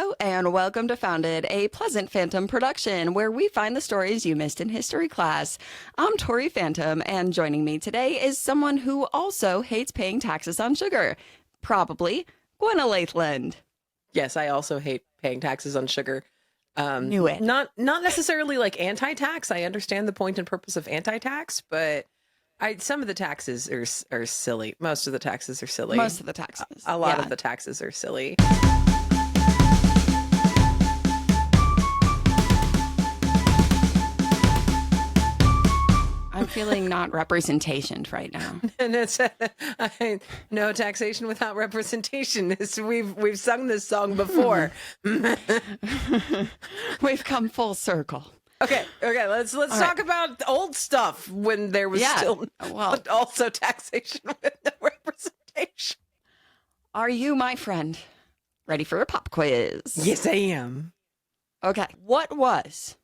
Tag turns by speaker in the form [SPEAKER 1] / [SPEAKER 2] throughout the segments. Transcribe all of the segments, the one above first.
[SPEAKER 1] Hello and welcome to Founded, a Pleasant Phantom production where we find the stories you missed in history class. I'm Tori Phantom, and joining me today is someone who also hates paying taxes on sugar. Probably Gwenna Lathland.
[SPEAKER 2] Yes, I also hate paying taxes on sugar.
[SPEAKER 1] Knew it.
[SPEAKER 2] Not necessarily like anti-tax. I understand the point and purpose of anti-tax, but some of the taxes are silly. Most of the taxes are silly.
[SPEAKER 1] Most of the taxes.
[SPEAKER 2] A lot of the taxes are silly.
[SPEAKER 1] I'm feeling not representation right now.
[SPEAKER 2] And it's no taxation without representation. We've sung this song before.
[SPEAKER 1] We've come full circle.
[SPEAKER 2] Okay. Let's talk about old stuff when there was still also taxation with no representation.
[SPEAKER 1] Are you, my friend, ready for a pop quiz?
[SPEAKER 2] Yes, I am.
[SPEAKER 1] Okay. What was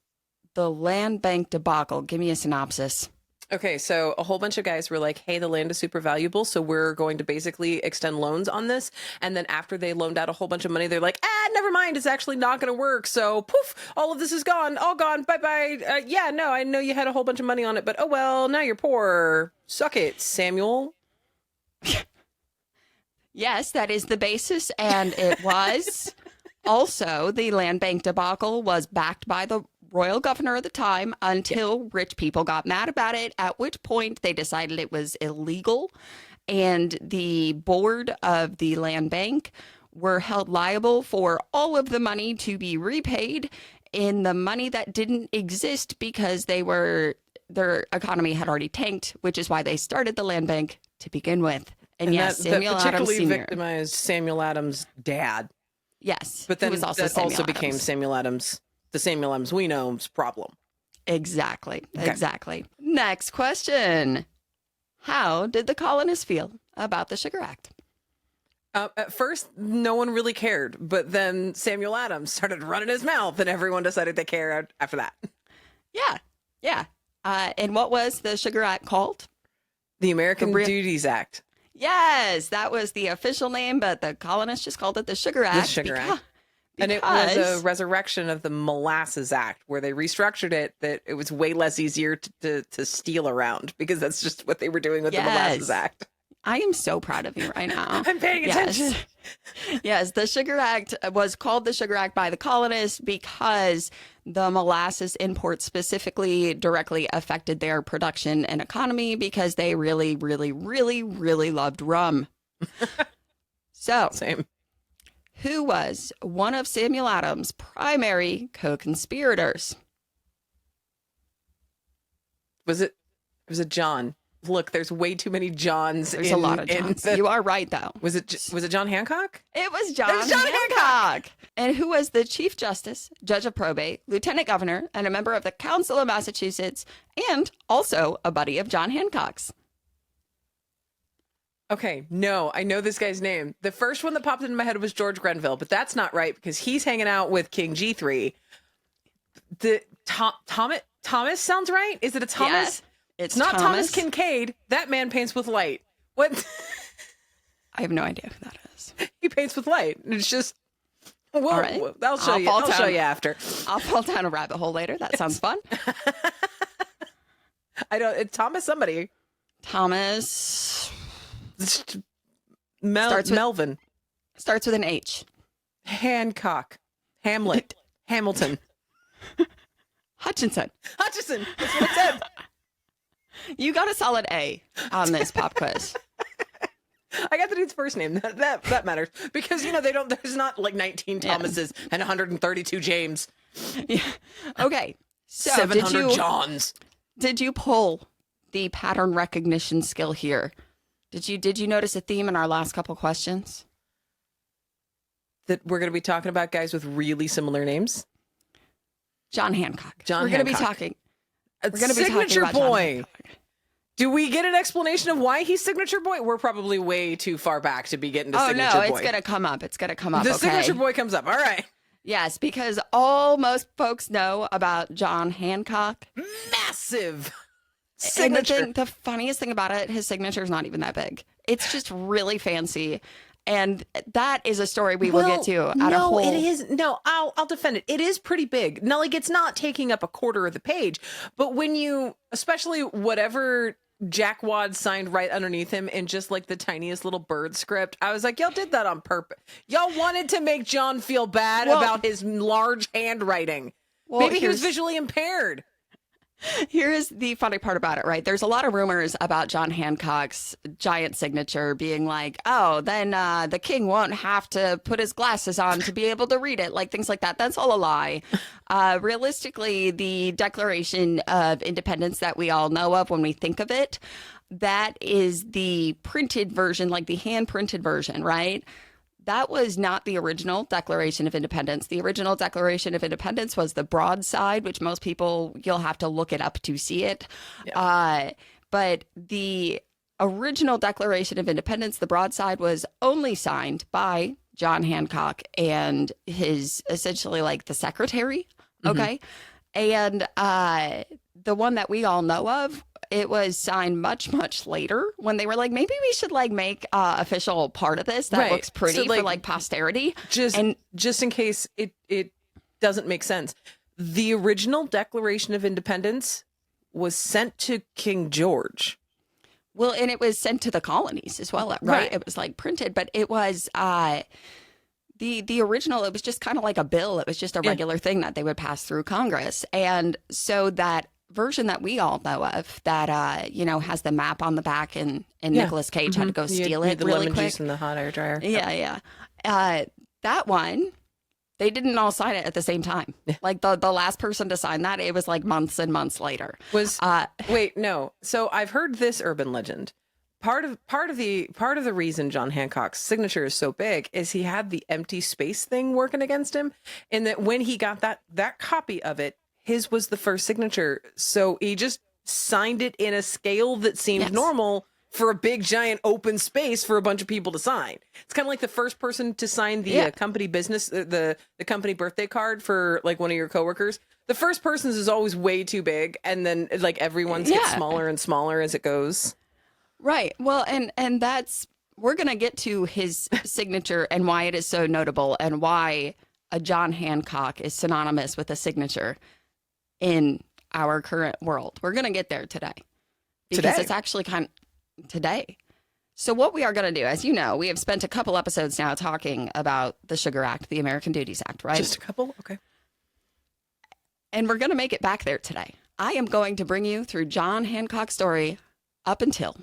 [SPEAKER 1] the land bank debacle? Give me a synopsis.
[SPEAKER 2] Okay, so a whole bunch of guys were like, hey, the land is super valuable, so we're going to basically extend loans on this. And then after they loaned out a whole bunch of money, they're like, never mind, it's actually not going to work. So poof, all of this is gone, all gone, bye-bye. I know you had a whole bunch of money on it, but oh well, now you're poor. Suck it, Samuel.
[SPEAKER 1] Yes, that is the basis, and it was. Also, the land bank debacle was backed by the royal governor at the time until rich people got mad about it, at which point they decided it was illegal, and the board of the land bank were held liable for all of the money to be repaid in the money that didn't exist because their economy had already tanked, which is why they started the land bank to begin with. And yes, Samuel
[SPEAKER 2] that
[SPEAKER 1] Adams
[SPEAKER 2] particularly
[SPEAKER 1] Sr.
[SPEAKER 2] victimized Samuel Adams' dad.
[SPEAKER 1] Yes,
[SPEAKER 2] but then
[SPEAKER 1] was also
[SPEAKER 2] that
[SPEAKER 1] Samuel
[SPEAKER 2] also
[SPEAKER 1] Adams.
[SPEAKER 2] became Samuel Adams, the Samuel Adams we know's problem.
[SPEAKER 1] Exactly.
[SPEAKER 2] Okay.
[SPEAKER 1] Exactly. Next question. How did the colonists feel about the Sugar Act?
[SPEAKER 2] At first, no one really cared, but then Samuel Adams started running his mouth, and everyone decided they cared after that.
[SPEAKER 1] Yeah. And what was the Sugar Act called?
[SPEAKER 2] The American Duties Act.
[SPEAKER 1] Yes, that was the official name, but the colonists just called it the Sugar Act.
[SPEAKER 2] The Sugar Act. And it was a resurrection of the Molasses Act, where they restructured it that it was way less easier to steal around, because that's just what they were doing with the Molasses Act.
[SPEAKER 1] I am so proud of you right now.
[SPEAKER 2] I'm paying attention.
[SPEAKER 1] Yes, the Sugar Act was called the Sugar Act by the colonists because the molasses import specifically directly affected their production and economy because they really, really, really, really loved rum. So,
[SPEAKER 2] same.
[SPEAKER 1] Who was one of Samuel Adams' primary co-conspirators?
[SPEAKER 2] Was it John? Look, there's way too many Johns.
[SPEAKER 1] There's a lot of Johns. You are right, though.
[SPEAKER 2] Was it John Hancock?
[SPEAKER 1] It was John Hancock. And who was the Chief Justice, Judge of Probate, Lieutenant Governor, and a member of the Council of Massachusetts, and also a buddy of John Hancock's.
[SPEAKER 2] Okay, no, I know this guy's name. The first one that popped into my head was George Grenville, but that's not right because he's hanging out with King G3. The Thomas sounds right? Is it a Thomas?
[SPEAKER 1] Yes.
[SPEAKER 2] It's not Thomas Kincaid. That man paints with light. What?
[SPEAKER 1] I have no idea who that is.
[SPEAKER 2] He paints with light. It's just,
[SPEAKER 1] all right.
[SPEAKER 2] I'll show you. I'll show you after.
[SPEAKER 1] I'll fall down a rabbit hole later. That sounds fun.
[SPEAKER 2] It's Thomas somebody.
[SPEAKER 1] Thomas.
[SPEAKER 2] Melvin.
[SPEAKER 1] Starts with an H.
[SPEAKER 2] Hancock. Hamlet. Hamilton.
[SPEAKER 1] Hutchinson.
[SPEAKER 2] That's what it said.
[SPEAKER 1] You got a solid A on this pop quiz.
[SPEAKER 2] I got the dude's first name. That matters because there's not like 19 Thomases and 132 James.
[SPEAKER 1] Yeah. Okay. So
[SPEAKER 2] 700 Johns.
[SPEAKER 1] Did you pull the pattern recognition skill here? Did you notice a theme in our last couple questions?
[SPEAKER 2] That we're going to be talking about guys with really similar names.
[SPEAKER 1] John Hancock.
[SPEAKER 2] We're going to be
[SPEAKER 1] talking.
[SPEAKER 2] We're going to be Signature Boy. Do we get an explanation of why he's Signature Boy? We're probably way too far back to be getting to Signature Boy.
[SPEAKER 1] Oh, no, it's going to come up.
[SPEAKER 2] The Signature Boy comes up. All right.
[SPEAKER 1] Yes, because most folks know about John Hancock.
[SPEAKER 2] Massive signature.
[SPEAKER 1] And the funniest thing about it, his signature is not even that big. It's just really fancy. And that is a story we will get to at a
[SPEAKER 2] no,
[SPEAKER 1] whole.
[SPEAKER 2] it is. No, I'll defend it. It is pretty big. Now, like, it's not taking up a quarter of the page, but when you, especially whatever Jackwad signed right underneath him in just like the tiniest little bird script, I was like, y'all did that on purpose. Y'all wanted to make John feel bad about his large handwriting.
[SPEAKER 1] Well,
[SPEAKER 2] Maybe he was visually impaired.
[SPEAKER 1] Here's the funny part about it, right? There's a lot of rumors about John Hancock's giant signature being like, oh, then the king won't have to put his glasses on to be able to read it, like things like that. That's all a lie. Realistically, the Declaration of Independence that we all know of when we think of it, that is the printed version, like the hand printed version, right? That was not the original Declaration of Independence. The original Declaration of Independence was the broadside, which most people, you'll have to look it up to see it. Yeah. But the original Declaration of Independence, the broadside, was only signed by John Hancock and his, essentially like the secretary. Okay. And the one that we all know of, it was signed much, much later when they were like, maybe we should like make official part of this that looks pretty for like posterity. Just
[SPEAKER 2] in case it doesn't make sense. The original Declaration of Independence was sent to King George.
[SPEAKER 1] Well, and it was sent to the colonies as well, right? It was like printed, but it was the original, it was just kind of like a bill. It was just a regular thing that they would pass through Congress. And so that version that we all know of that you know, has the map on the back and Nicolas Cage had to go steal it
[SPEAKER 2] the
[SPEAKER 1] really
[SPEAKER 2] lemon
[SPEAKER 1] quick.
[SPEAKER 2] Juice in the hot air dryer.
[SPEAKER 1] That one, they didn't all sign it at the same time. Like the last person to sign that, it was like months and months later.
[SPEAKER 2] Wait, no. So I've heard this urban legend. Part of the reason John Hancock's signature is so big is he had the empty space thing working against him, and that when he got that copy of it, his was the first signature. So he just signed it in a scale that seemed normal for a big giant open space for a bunch of people to sign. It's kind of like the first person to sign the company business, the company birthday card for like one of your coworkers. The first person's is always way too big, and then like everyone's gets smaller and smaller as it goes.
[SPEAKER 1] Right. Well, and that's, we're going to get to his signature and why it is so notable and why a John Hancock is synonymous with a signature in our current world. We're going to get there today because it's actually kind of today. So what we are going to do, as you know, we have spent a couple episodes now talking about the Sugar Act, the American Duties Act, right?
[SPEAKER 2] Just a couple? Okay.
[SPEAKER 1] And we're going to make it back there today. I am going to bring you through John Hancock's story up until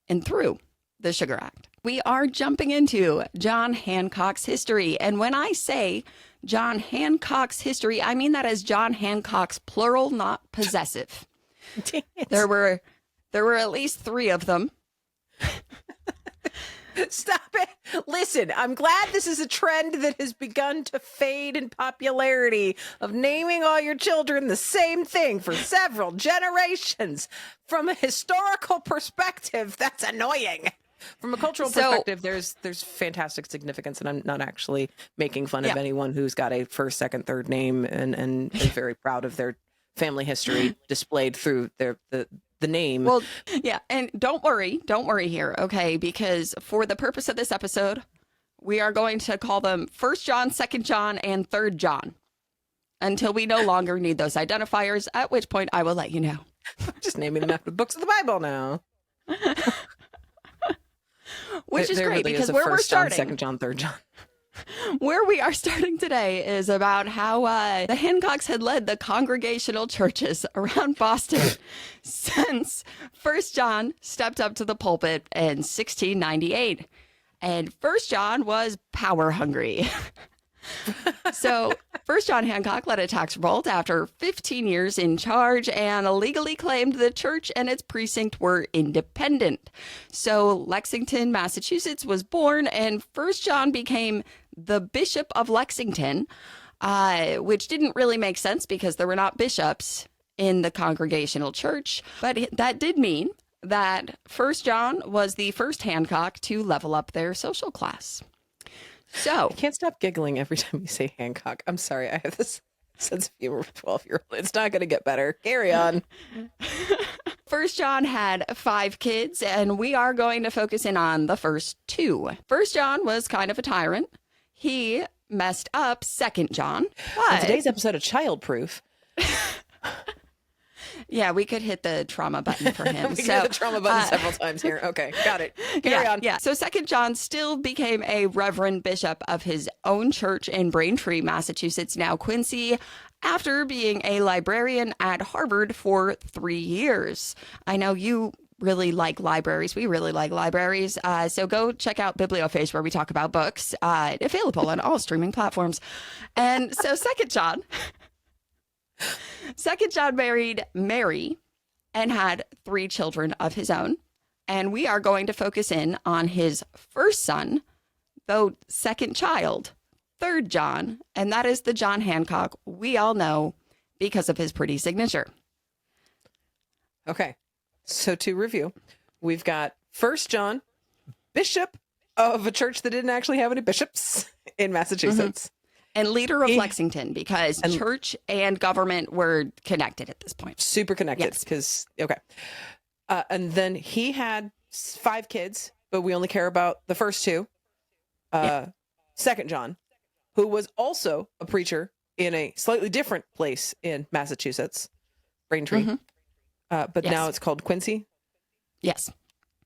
[SPEAKER 1] and through the Sugar Act. We are jumping into John Hancock's history. And when I say John Hancock's history, I mean that as John Hancock's plural, not possessive. There were at least 3 of them.
[SPEAKER 2] Stop it. Listen, I'm glad this is a trend that has begun to fade in popularity of naming all your children the same thing for several generations. From a historical perspective, that's annoying. From a cultural perspective, there's fantastic significance, and I'm not actually making fun of anyone who's got a first, second, third name and is very proud of their family history displayed through the name.
[SPEAKER 1] Well, yeah, and don't worry here, okay? Because for the purpose of this episode, we are going to call them First John, Second John, and Third John until we no longer need those identifiers, at which point I will let you know.
[SPEAKER 2] I'm just naming them after the books of the Bible now.
[SPEAKER 1] Which is
[SPEAKER 2] there
[SPEAKER 1] great
[SPEAKER 2] really
[SPEAKER 1] because
[SPEAKER 2] is a
[SPEAKER 1] where
[SPEAKER 2] First
[SPEAKER 1] we're
[SPEAKER 2] John,
[SPEAKER 1] starting,
[SPEAKER 2] Second John, Third John.
[SPEAKER 1] Where we are starting today is about how the Hancocks had led the congregational churches around Boston since First John stepped up to the pulpit in 1698. And First John was power hungry. So First John Hancock led a tax revolt after 15 years in charge and illegally claimed the church and its precinct were independent. So Lexington, Massachusetts was born, and First John became the Bishop of Lexington, which didn't really make sense because there were not bishops in the Congregational Church. But that did mean that First John was the first Hancock to level up their social class. So
[SPEAKER 2] I can't stop giggling every time you say Hancock. I'm sorry. I have this sense of humor with 12-year-old. It's not going to get better. Carry on.
[SPEAKER 1] First John had 5 kids, and we are going to focus in on the first 2. First John was kind of a tyrant. He messed up Second John.
[SPEAKER 2] On
[SPEAKER 1] But
[SPEAKER 2] today's episode of Childproof,
[SPEAKER 1] yeah, we could hit the trauma button for him.
[SPEAKER 2] we hit the trauma button several times here. Okay, got it. Carry on.
[SPEAKER 1] Yeah. So Second John still became a reverend bishop of his own church in Braintree, Massachusetts, now Quincy, after being a librarian at Harvard for 3 years. I know you really like libraries. We really like libraries. So go check out Bibliophage, where we talk about books, available on all streaming platforms. And so Second John married Mary and had 3 children of his own. And we are going to focus in on his first son, though second child, Third John, and that is the John Hancock we all know because of his pretty signature.
[SPEAKER 2] Okay. So to review, we've got First John, bishop of a church that didn't actually have any bishops in Massachusetts.
[SPEAKER 1] And leader of Lexington, because church and government were connected at this point.
[SPEAKER 2] Super connected.
[SPEAKER 1] Yes.
[SPEAKER 2] Because, okay. And then he had 5 kids, but we only care about the first 2. Second John, who was also a preacher in a slightly different place in Massachusetts, Braintree. But now it's called Quincy.
[SPEAKER 1] Yes.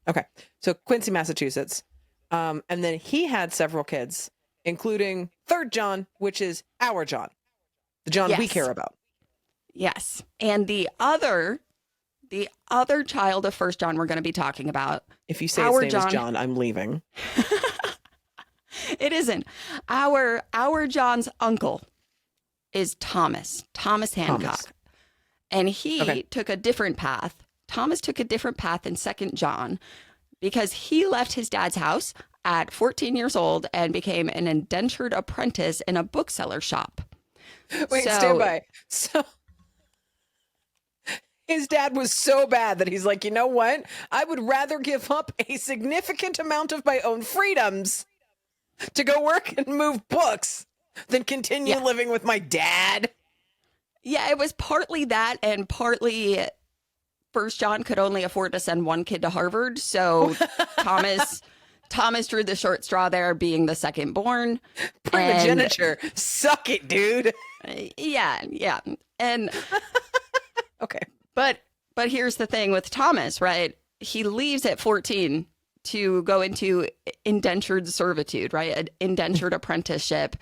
[SPEAKER 2] Okay. So Quincy, Massachusetts. And then he had several kids, including Third John, which is our John, the John we care about.
[SPEAKER 1] Yes. And the other child of First John we're going to be talking about.
[SPEAKER 2] If you say his name is John, I'm leaving.
[SPEAKER 1] It isn't. Our John's uncle is Thomas Hancock. And he took a different path. Thomas took a different path than Second John because he left his dad's house at 14 years old and became an indentured apprentice in a bookseller shop.
[SPEAKER 2] Wait, stand by. So his dad was so bad that he's like, you know what? I would rather give up a significant amount of my own freedoms to go work and move books than continue living with my dad.
[SPEAKER 1] Yeah, it was partly that, and partly First John could only afford to send 1 kid to Harvard. So Thomas drew the short straw there, being the second born.
[SPEAKER 2] Primogeniture. Suck it, dude.
[SPEAKER 1] Yeah. And
[SPEAKER 2] okay.
[SPEAKER 1] But here's the thing with Thomas, right? He leaves at 14 to go into indentured servitude, right? An indentured apprenticeship,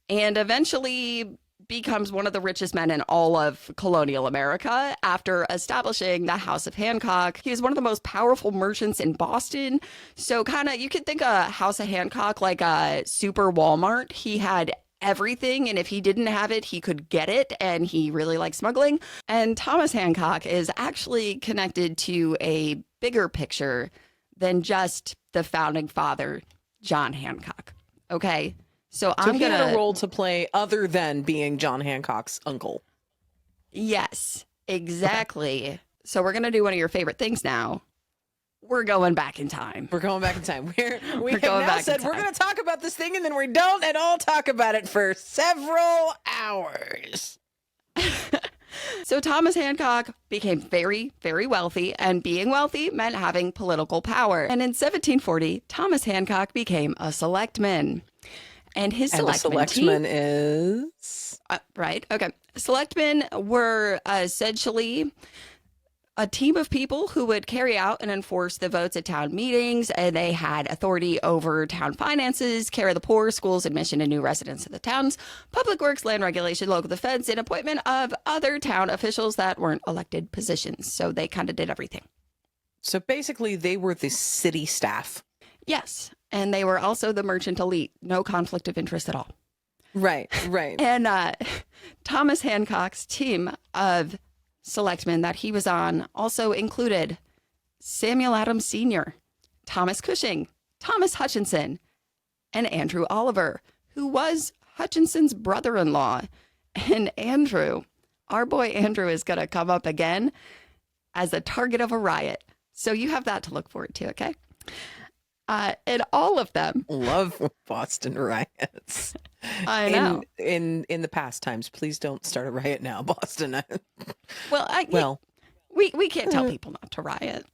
[SPEAKER 1] and eventually becomes one of the richest men in all of colonial America after establishing the House of Hancock. He was one of the most powerful merchants in Boston. So kind of, you could think of House of Hancock like a super Walmart. He had everything, and if he didn't have it, he could get it, and he really liked smuggling. And Thomas Hancock is actually connected to a bigger picture than just the founding father, John Hancock. Okay? So I'm
[SPEAKER 2] he had a role to play other than being John Hancock's uncle.
[SPEAKER 1] Yes, exactly. Okay. So we're going to do one of your favorite things now. We're going back in time.
[SPEAKER 2] We're going back in time. We have now said we're going to talk about this thing, and then we don't at all talk about it for several hours.
[SPEAKER 1] So Thomas Hancock became very, very wealthy, and being wealthy meant having political power. And in 1740, Thomas Hancock became a selectman. And his selectman
[SPEAKER 2] is...
[SPEAKER 1] right, okay. Selectmen were essentially a team of people who would carry out and enforce the votes at town meetings, and they had authority over town finances, care of the poor, schools, admission to new residents of the towns, public works, land regulation, local defense, and appointment of other town officials that weren't elected positions. So they kind of did everything.
[SPEAKER 2] So basically, they were the city staff.
[SPEAKER 1] Yes, and they were also the merchant elite. No conflict of interest at all.
[SPEAKER 2] Right.
[SPEAKER 1] And Thomas Hancock's team of selectmen that he was on also included Samuel Adams Sr., Thomas Cushing, Thomas Hutchinson, and Andrew Oliver, who was Hutchinson's brother-in-law. And Andrew, our boy Andrew, is going to come up again as the target of a riot. So you have that to look forward to, okay? And all of them
[SPEAKER 2] love Boston riots.
[SPEAKER 1] I know.
[SPEAKER 2] In the past times, please don't start a riot now, Boston.
[SPEAKER 1] We can't tell people not to riot.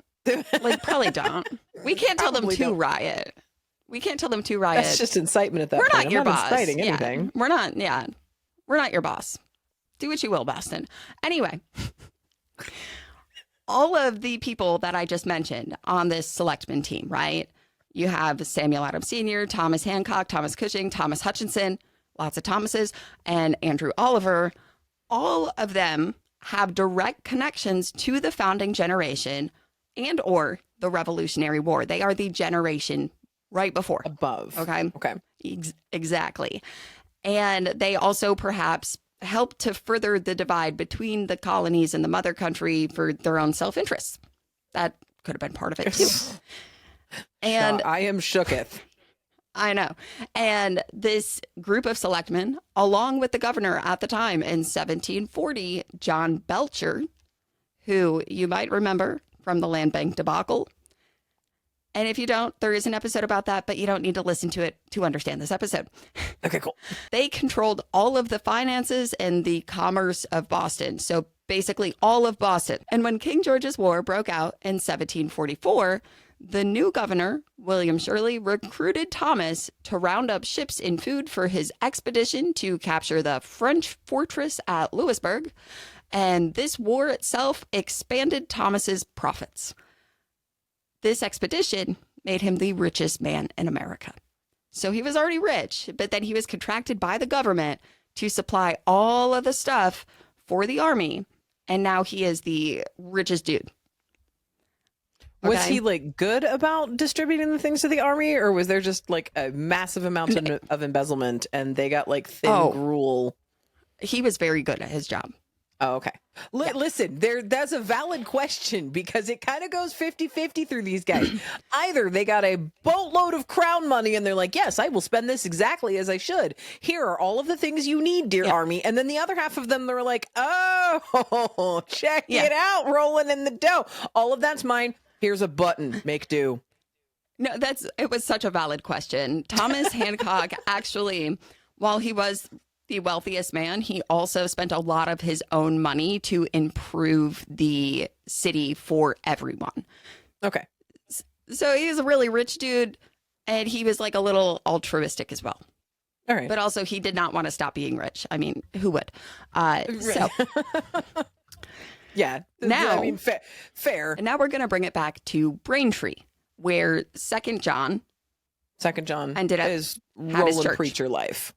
[SPEAKER 1] Like, probably don't. We can't tell them
[SPEAKER 2] Probably
[SPEAKER 1] to
[SPEAKER 2] don't.
[SPEAKER 1] riot. We can't tell them to riot.
[SPEAKER 2] That's just incitement at that
[SPEAKER 1] We're
[SPEAKER 2] point.
[SPEAKER 1] not your
[SPEAKER 2] I'm not
[SPEAKER 1] boss.
[SPEAKER 2] inciting
[SPEAKER 1] Yeah.
[SPEAKER 2] anything.
[SPEAKER 1] We're not. Yeah. We're not your boss. Do what you will, Boston. Anyway, all of the people that I just mentioned on this selectman team, right? You have Samuel Adams Sr., Thomas Hancock, Thomas Cushing, Thomas Hutchinson, lots of Thomases, and Andrew Oliver. All of them have direct connections to the founding generation and or the Revolutionary War. They are the generation right before.
[SPEAKER 2] Above.
[SPEAKER 1] Okay.
[SPEAKER 2] Okay.
[SPEAKER 1] Exactly. And they also perhaps helped to further the divide between the colonies and the mother country for their own self-interest. That could have been part of it too. And
[SPEAKER 2] I am shooketh.
[SPEAKER 1] I know. And this group of selectmen, along with the governor at the time in 1740, John Belcher, who you might remember from the land bank debacle. And if you don't, there is an episode about that, but you don't need to listen to it to understand this episode.
[SPEAKER 2] Okay, cool.
[SPEAKER 1] They controlled all of the finances and the commerce of Boston. So basically all of Boston. And when King George's War broke out in 1744, the new governor, William Shirley, recruited Thomas to round up ships and food for his expedition to capture the French fortress at Louisburg. And this war itself expanded Thomas's profits. This expedition made him the richest man in America. So he was already rich, but then he was contracted by the government to supply all of the stuff for the army. And now he is the richest dude.
[SPEAKER 2] Was
[SPEAKER 1] Okay?
[SPEAKER 2] he like good about distributing the things to the army, or was there just like a massive amount of embezzlement and they got like thin gruel?
[SPEAKER 1] He was very good at his job.
[SPEAKER 2] Oh, okay. Listen, that's a valid question because it kind of goes 50-50 through these guys. Either they got a boatload of crown money and they're like, yes, I will spend this exactly as I should. Here are all of the things you need, dear army. And then the other half of them, they're like, oh, check it out, rolling in the dough. All of that's mine. Here's a button. Make do.
[SPEAKER 1] No, it was such a valid question. Thomas Hancock actually, while he was the wealthiest man, he also spent a lot of his own money to improve the city for everyone.
[SPEAKER 2] Okay.
[SPEAKER 1] So he was a really rich dude, and he was like a little altruistic as well.
[SPEAKER 2] All right.
[SPEAKER 1] But also he did not want to stop being rich. I mean, who would? So
[SPEAKER 2] yeah.
[SPEAKER 1] Now,
[SPEAKER 2] I mean, fair.
[SPEAKER 1] And now we're going to bring it back to Braintree, where Second John ended up
[SPEAKER 2] is
[SPEAKER 1] had his
[SPEAKER 2] rolling
[SPEAKER 1] church.
[SPEAKER 2] preacher life.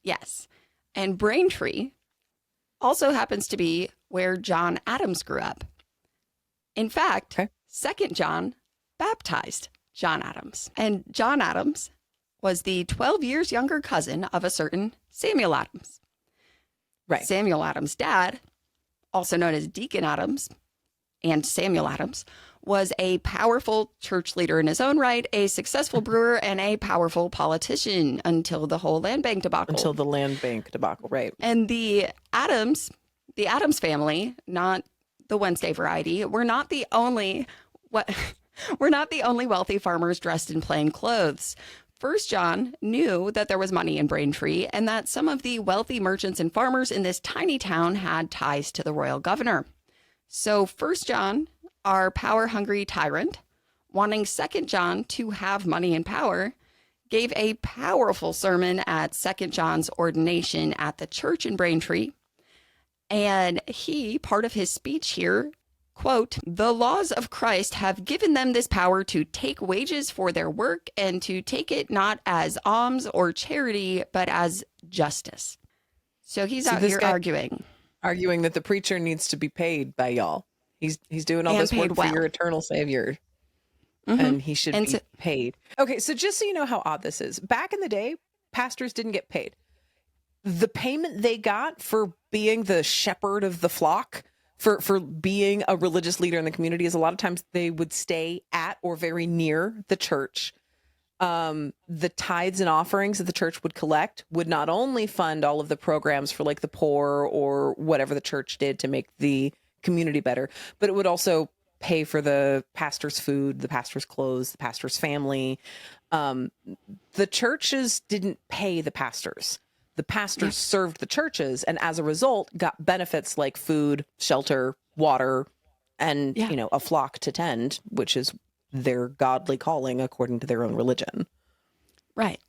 [SPEAKER 1] Yes. And Braintree also happens to be where John Adams grew up. In fact, Second John baptized John Adams. And John Adams was the 12 years younger cousin of a certain Samuel Adams.
[SPEAKER 2] Right.
[SPEAKER 1] Samuel Adams' dad, also known as Deacon Adams, and Samuel Adams, was a powerful church leader in his own right, a successful brewer, and a powerful politician until the whole land bank debacle.
[SPEAKER 2] Right.
[SPEAKER 1] And the Adams family, not the Wednesday variety, we're not the only wealthy farmers dressed in plain clothes. First John knew that there was money in Braintree and that some of the wealthy merchants and farmers in this tiny town had ties to the royal governor. So First John, our power-hungry tyrant, wanting Second John to have money and power, gave a powerful sermon at Second John's ordination at the church in Braintree. And part of his speech here, quote, "The laws of Christ have given them this power to take wages for their work and to take it not as alms or charity, but as justice." So he's out here
[SPEAKER 2] arguing that the preacher needs to be paid by y'all. He's doing all this work for your eternal savior. Mm-hmm. And he should be paid. Okay, so just so you know how odd this is, back in the day, pastors didn't get paid. The payment they got for being the shepherd of the flock, for being a religious leader in the community, is a lot of times they would stay at or very near the church. The tithes and offerings that the church would collect would not only fund all of the programs for like the poor or whatever the church did to make the community better, but it would also pay for the pastor's food, the pastor's clothes, the pastor's family. The churches didn't pay the pastors. The pastors served the churches, and as a result got benefits like food, shelter, water, and,
[SPEAKER 1] Yeah.
[SPEAKER 2] a flock to tend, which is their godly calling according to their own religion.
[SPEAKER 1] Right.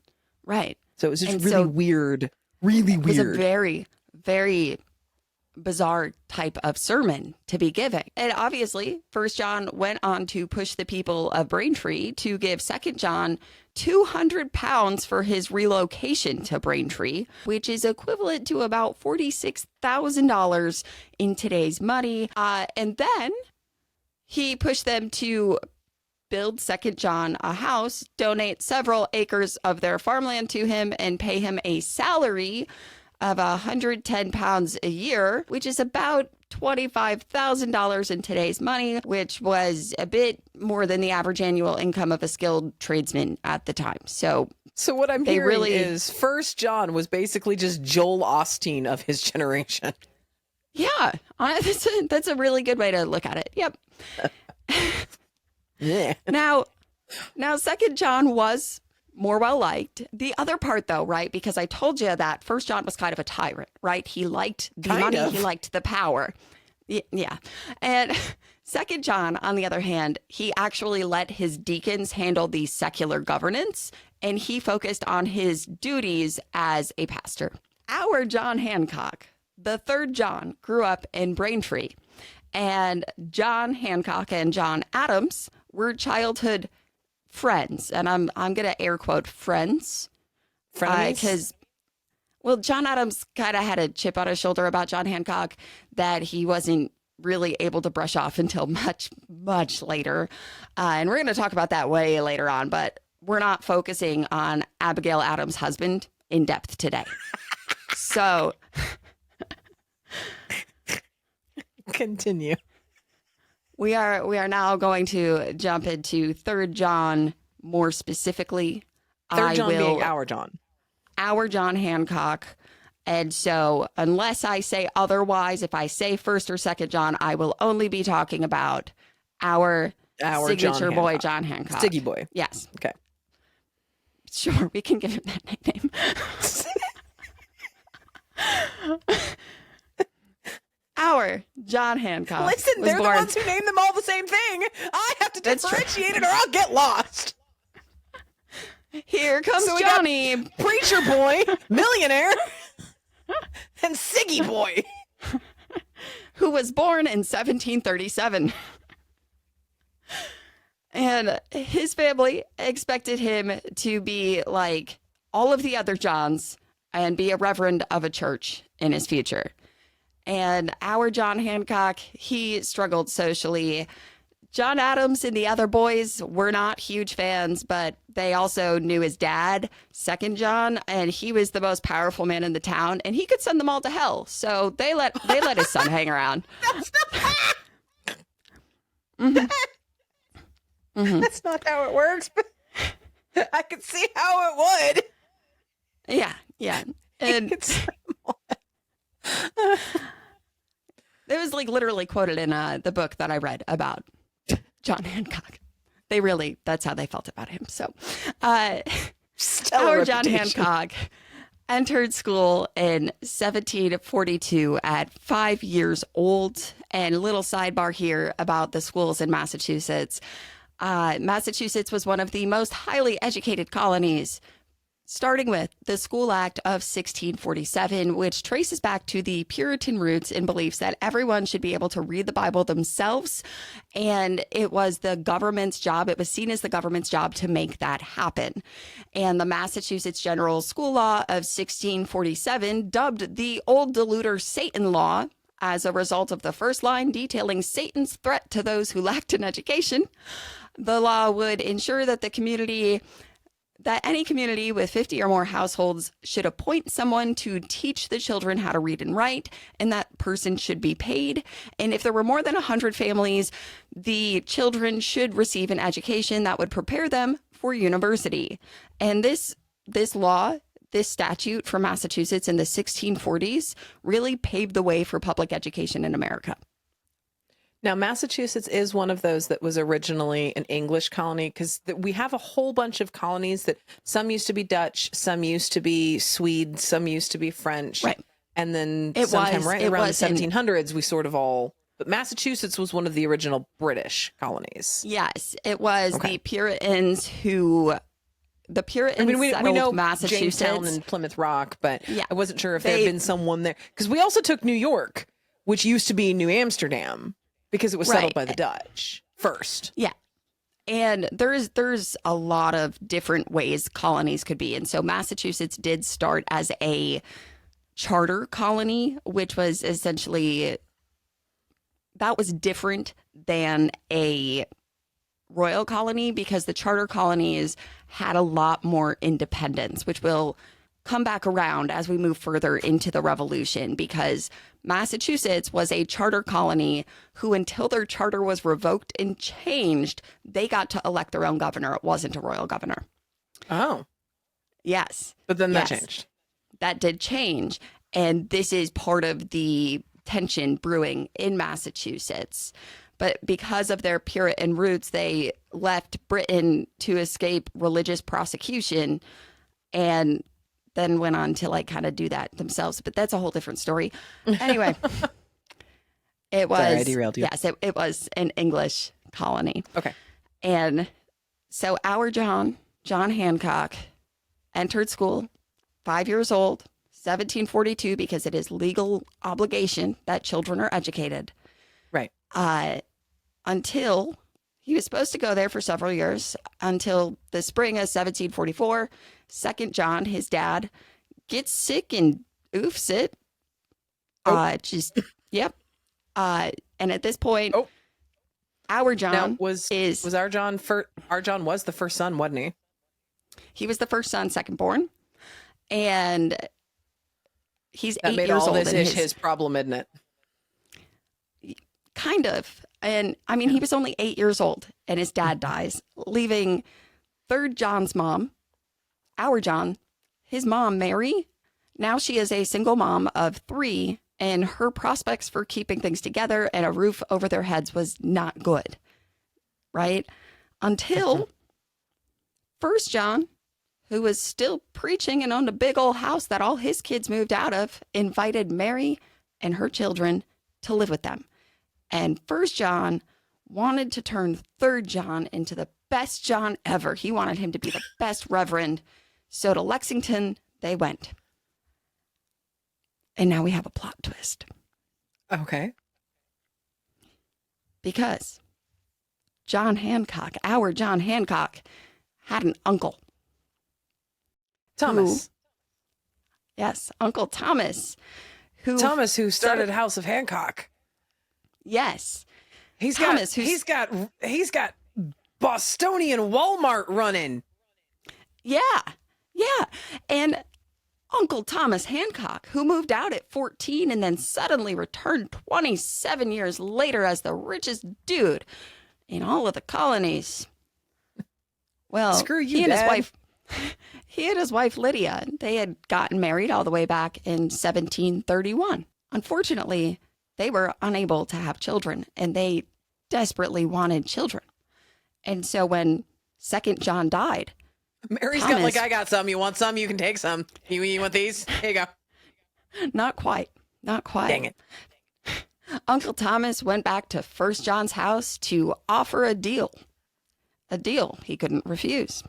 [SPEAKER 1] Right.
[SPEAKER 2] So it was just
[SPEAKER 1] And
[SPEAKER 2] really
[SPEAKER 1] so
[SPEAKER 2] weird, really
[SPEAKER 1] it was a
[SPEAKER 2] weird.
[SPEAKER 1] very, very bizarre type of sermon to be giving. And obviously, First John went on to push the people of Braintree to give Second John £200 for his relocation to Braintree, which is equivalent to about $46,000 in today's money. And then he pushed them to build Second John a house, donate several acres of their farmland to him, and pay him a salary of £110 a year, which is about $25,000 in today's money, which was a bit more than the average annual income of a skilled tradesman at the time. So
[SPEAKER 2] what I'm
[SPEAKER 1] they
[SPEAKER 2] hearing
[SPEAKER 1] really-
[SPEAKER 2] is First John was basically just Joel Osteen of his generation.
[SPEAKER 1] yeah, that's a really good way to look at it. Yep.
[SPEAKER 2] Yeah.
[SPEAKER 1] Now, Second John was more well liked. The other part, though, right? Because I told you that First John was kind of a tyrant, right? He liked the money, he liked the power. Yeah. And Second John, on the other hand, he actually let his deacons handle the secular governance, and he focused on his duties as a pastor. Our John Hancock, the third John, grew up in Braintree, and John Hancock and John Adams were childhood friends, and I'm gonna air quote friends, because John Adams kind of had a chip on his shoulder about John Hancock that he wasn't really able to brush off until much later, and we're gonna talk about that way later on. But we're not focusing on Abigail Adams' husband in depth today. So
[SPEAKER 2] continue.
[SPEAKER 1] We are now going to jump into Third John more specifically.
[SPEAKER 2] Third John being our John
[SPEAKER 1] Hancock. And so unless I say otherwise, if I say First or Second John, I will only be talking about our signature boy, John Hancock.
[SPEAKER 2] Siggy boy.
[SPEAKER 1] Yes.
[SPEAKER 2] Okay.
[SPEAKER 1] Sure, we can give him that nickname. Our John Hancock.
[SPEAKER 2] Listen, they're the ones who name them all the same thing. I have to differentiate it or I'll get lost.
[SPEAKER 1] Here comes Johnny.
[SPEAKER 2] Preacher boy, millionaire, and Siggy boy.
[SPEAKER 1] Who was born in 1737. And his family expected him to be like all of the other Johns and be a reverend of a church in his future. And our John Hancock, he struggled socially. John Adams and the other boys were not huge fans, but they also knew his dad, Second John, and he was the most powerful man in the town, and he could send them all to hell. So they let his son hang around.
[SPEAKER 2] That's not That's not how it works, but I could see how it would.
[SPEAKER 1] Yeah. And it was like literally quoted in the book that I read about John Hancock. That's how they felt about him. So our John Hancock entered school in 1742 at 5 years old. And little sidebar here about the schools in Massachusetts. Massachusetts was one of the most highly educated colonies, starting with the School Act of 1647, which traces back to the Puritan roots and beliefs that everyone should be able to read the Bible themselves. And it was the government's job, it was seen as the government's job to make that happen. And the Massachusetts General School Law of 1647, dubbed the Old Deluder Satan Law, as a result of the first line detailing Satan's threat to those who lacked an education. The law would ensure that any community with 50 or more households should appoint someone to teach the children how to read and write, and that person should be paid. And if there were more than 100 families, the children should receive an education that would prepare them for university. And this law, this statute from Massachusetts in the 1640s really paved the way for public education in America.
[SPEAKER 2] Now, Massachusetts is one of those that was originally an English colony, because we have a whole bunch of colonies that some used to be Dutch, some used to be Swede, some used to be French.
[SPEAKER 1] Right.
[SPEAKER 2] And then sometime right around the 1700s, we sort of all But Massachusetts was one of the original British colonies.
[SPEAKER 1] Yes, it was
[SPEAKER 2] Okay.
[SPEAKER 1] the Puritans who
[SPEAKER 2] we
[SPEAKER 1] settled
[SPEAKER 2] know
[SPEAKER 1] Massachusetts.
[SPEAKER 2] Jamestown and Plymouth Rock, but
[SPEAKER 1] Yeah.
[SPEAKER 2] I wasn't sure if there had been someone there. Because we also took New York, which used to be New Amsterdam, because it was settled by the Dutch first.
[SPEAKER 1] Yeah. And there's a lot of different ways colonies could be. And so Massachusetts did start as a charter colony, which was essentially, that was different than a royal colony because the charter colonies had a lot more independence, which will come back around as we move further into the revolution, because Massachusetts was a charter colony who, until their charter was revoked and changed, they got to elect their own governor. It wasn't a royal governor.
[SPEAKER 2] Oh.
[SPEAKER 1] Yes.
[SPEAKER 2] But then that
[SPEAKER 1] Yes.
[SPEAKER 2] changed.
[SPEAKER 1] That did change. And this is part of the tension brewing in Massachusetts. But because of their Puritan roots, they left Britain to escape religious prosecution and then went on to like kind of do that themselves. But that's a whole different story. Anyway, it was,
[SPEAKER 2] Sorry, I derailed you.
[SPEAKER 1] Yes, it was an English colony.
[SPEAKER 2] Okay.
[SPEAKER 1] And so our John Hancock, entered school, 5 years old, 1742, because it is legal obligation that children are educated.
[SPEAKER 2] Right.
[SPEAKER 1] Until he was supposed to go there for several years, until the spring of 1744. Second John, his dad, gets sick and oofs it. Yep. And at this point, our John
[SPEAKER 2] now, was our John our John was the first son, wasn't he?
[SPEAKER 1] He was the first son, second born, and he's
[SPEAKER 2] That
[SPEAKER 1] 8
[SPEAKER 2] made
[SPEAKER 1] years
[SPEAKER 2] all
[SPEAKER 1] old.
[SPEAKER 2] this
[SPEAKER 1] and
[SPEAKER 2] ish his problem, isn't it?
[SPEAKER 1] Kind of. And I mean, he was only 8 years old and his dad dies, leaving third John's mom, our John, his mom, Mary. Now she is a single mom of 3, and her prospects for keeping things together and a roof over their heads was not good. Right? Until first John, who was still preaching and owned a big old house that all his kids moved out of, invited Mary and her children to live with them. And first John wanted to turn third John into the best John ever. He wanted him to be the best reverend. So to Lexington, they went. And now we have a plot twist.
[SPEAKER 2] Okay.
[SPEAKER 1] Because John Hancock, our John Hancock, had an uncle.
[SPEAKER 2] Thomas.
[SPEAKER 1] Yes, Uncle Thomas. Who
[SPEAKER 2] started House of Hancock.
[SPEAKER 1] Yes.
[SPEAKER 2] He's
[SPEAKER 1] Thomas,
[SPEAKER 2] got Bostonian Walmart running.
[SPEAKER 1] Yeah. And Uncle Thomas Hancock, who moved out at 14 and then suddenly returned 27 years later as the richest dude in all of the colonies. Well,
[SPEAKER 2] screw you,
[SPEAKER 1] he and
[SPEAKER 2] Dad.
[SPEAKER 1] his wife Lydia, they had gotten married all the way back in 1731. Unfortunately, they were unable to have children, and they desperately wanted children. And so when second John died,
[SPEAKER 2] Mary's
[SPEAKER 1] Thomas,
[SPEAKER 2] I got some. You want some? You can take some. You want these? Here you go.
[SPEAKER 1] Not quite.
[SPEAKER 2] Dang it.
[SPEAKER 1] Uncle Thomas went back to First John's house to offer a deal he couldn't refuse.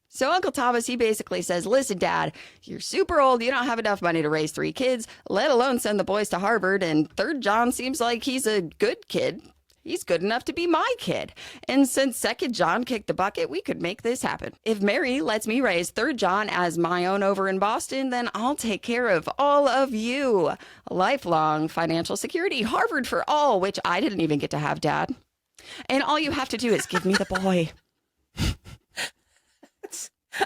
[SPEAKER 1] So Uncle Thomas, he basically says, listen, Dad, you're super old. You don't have enough money to raise 3 kids, let alone send the boys to Harvard. And third John seems like he's a good kid. He's good enough to be my kid. And since second John kicked the bucket, we could make this happen. If Mary lets me raise third John as my own over in Boston, then I'll take care of all of you. Lifelong financial security, Harvard for all, which I didn't even get to have, Dad. And all you have to do is give me the boy.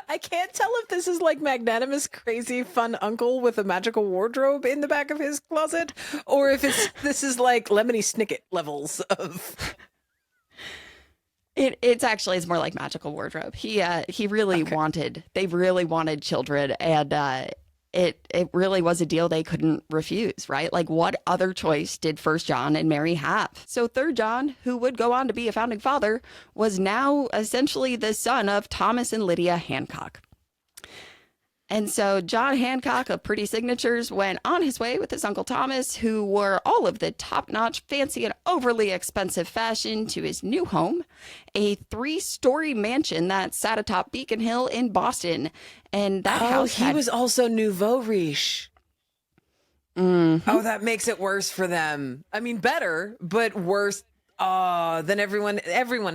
[SPEAKER 2] I can't tell if this is like magnanimous, crazy, fun uncle with a magical wardrobe in the back of his closet, or if this is like Lemony Snicket levels of.
[SPEAKER 1] It's more like magical wardrobe. He really wanted. They really wanted children, and it really was a deal they couldn't refuse, right? Like, what other choice did First John and Mary have? So third John, who would go on to be a founding father, was now essentially the son of Thomas and Lydia Hancock. And so John Hancock of Pretty Signatures went on his way with his Uncle Thomas, who wore all of the top-notch, fancy, and overly expensive fashion, to his new home, a 3-story mansion that sat atop Beacon Hill in Boston. And that house
[SPEAKER 2] he was also nouveau riche.
[SPEAKER 1] Mm-hmm.
[SPEAKER 2] Oh, that makes it worse for them. I mean, better, but worse. Oh, then everyone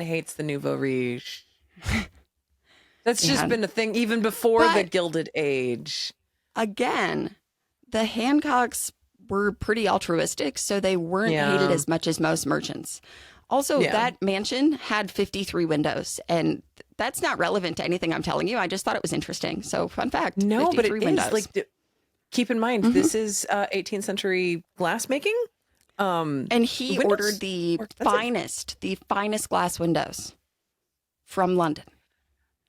[SPEAKER 2] hates the nouveau riche. That's just been a thing even before the Gilded Age.
[SPEAKER 1] Again, the Hancocks were pretty altruistic, so they weren't hated as much as most merchants. Also, that mansion had 53 windows, and that's not relevant to anything I'm telling you. I just thought it was interesting. So, fun fact,
[SPEAKER 2] no,
[SPEAKER 1] 53
[SPEAKER 2] but it
[SPEAKER 1] windows.
[SPEAKER 2] is. Like, keep in mind, this is 18th century glassmaking.
[SPEAKER 1] And he ordered the finest glass windows from London.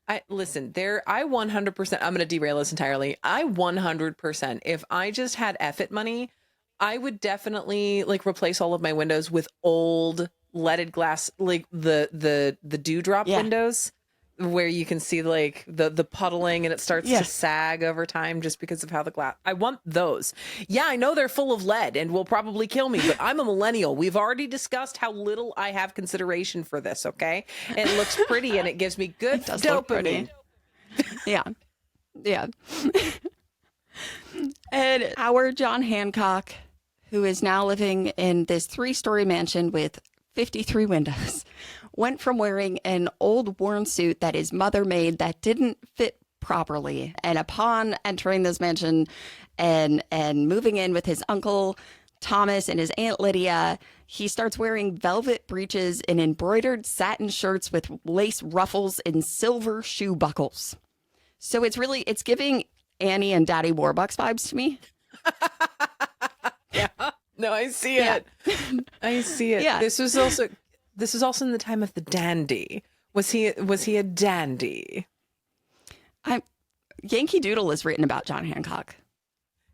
[SPEAKER 2] I 100%, I'm going to derail this entirely. I 100%, if I just had effort money, I would definitely like replace all of my windows with old leaded glass, like the dewdrop windows where you can see like the puddling and it starts to sag over time just because of how the glass. I want those. Yeah, I know they're full of lead and will probably kill me, but I'm a millennial. We've already discussed how little I have consideration for this, okay? It looks pretty and it gives me good dopamine.
[SPEAKER 1] Yeah. And our John Hancock, who is now living in this 3-story mansion with 53 windows, went from wearing an old worn suit that his mother made that didn't fit properly. And upon entering this mansion and moving in with his uncle Thomas and his Aunt Lydia, he starts wearing velvet breeches and embroidered satin shirts with lace ruffles and silver shoe buckles. So it's giving Annie and Daddy Warbucks vibes to me.
[SPEAKER 2] Yeah. No, I see it. I see it. Yeah. This is also in the time of the dandy. Was he a dandy?
[SPEAKER 1] Yankee Doodle is written about John Hancock.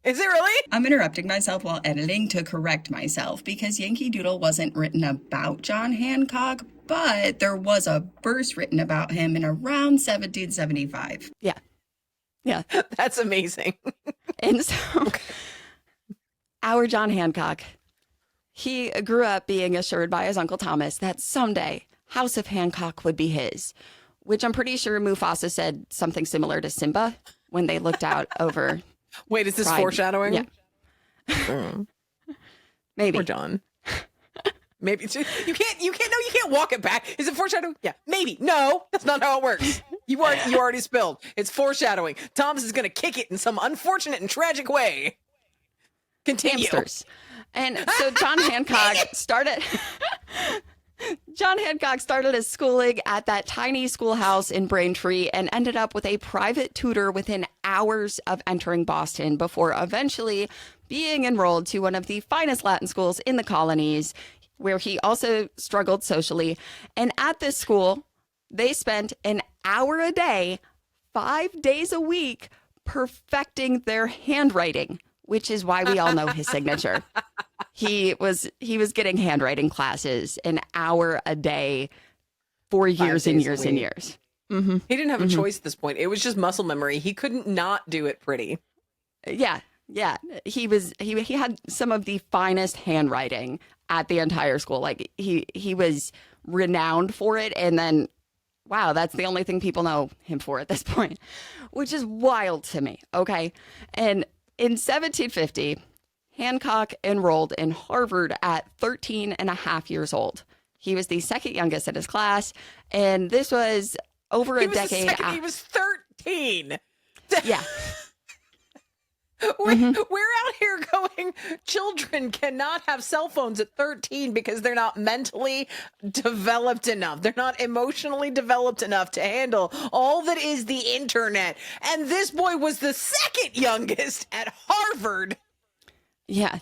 [SPEAKER 2] Is it really?
[SPEAKER 3] I'm interrupting myself while editing to correct myself because Yankee Doodle wasn't written about John Hancock, but there was a verse written about him in around 1775.
[SPEAKER 1] Yeah.
[SPEAKER 2] That's amazing.
[SPEAKER 1] And so our John Hancock, he grew up being assured by his Uncle Thomas that someday House of Hancock would be his, which I'm pretty sure Mufasa said something similar to Simba when they looked out over.
[SPEAKER 2] Wait, is this foreshadowing?
[SPEAKER 1] Yeah. Maybe.
[SPEAKER 2] Or John. Maybe. You can't walk it back. Is it foreshadowing? Yeah. Maybe. No, that's not how it works. You already spilled. It's foreshadowing. Thomas is going to kick it in some unfortunate and tragic way. Continue.
[SPEAKER 1] Hamsters. And so John Hancock started his schooling at that tiny schoolhouse in Braintree and ended up with a private tutor within hours of entering Boston before eventually being enrolled to one of the finest Latin schools in the colonies, where he also struggled socially. And at this school, they spent an hour a day, 5 days a week, perfecting their handwriting, which is why we all know his signature. He was getting handwriting classes an hour a day for years and years and years.
[SPEAKER 2] Mm-hmm. He didn't have a choice at this point. It was just muscle memory. He couldn't not do it pretty.
[SPEAKER 1] Yeah. He had some of the finest handwriting at the entire school. Like he was renowned for it. And then, wow, that's the only thing people know him for at this point, which is wild to me. Okay. And in 1750, Hancock enrolled in Harvard at 13 and a half years old. He was the second youngest in his class, and this was over a decade after.
[SPEAKER 2] He was 13.
[SPEAKER 1] Yeah.
[SPEAKER 2] We're out here going, children cannot have cell phones at 13 because they're not mentally developed enough. They're not emotionally developed enough to handle all that is the internet. And this boy was the second youngest at Harvard.
[SPEAKER 1] Yeah.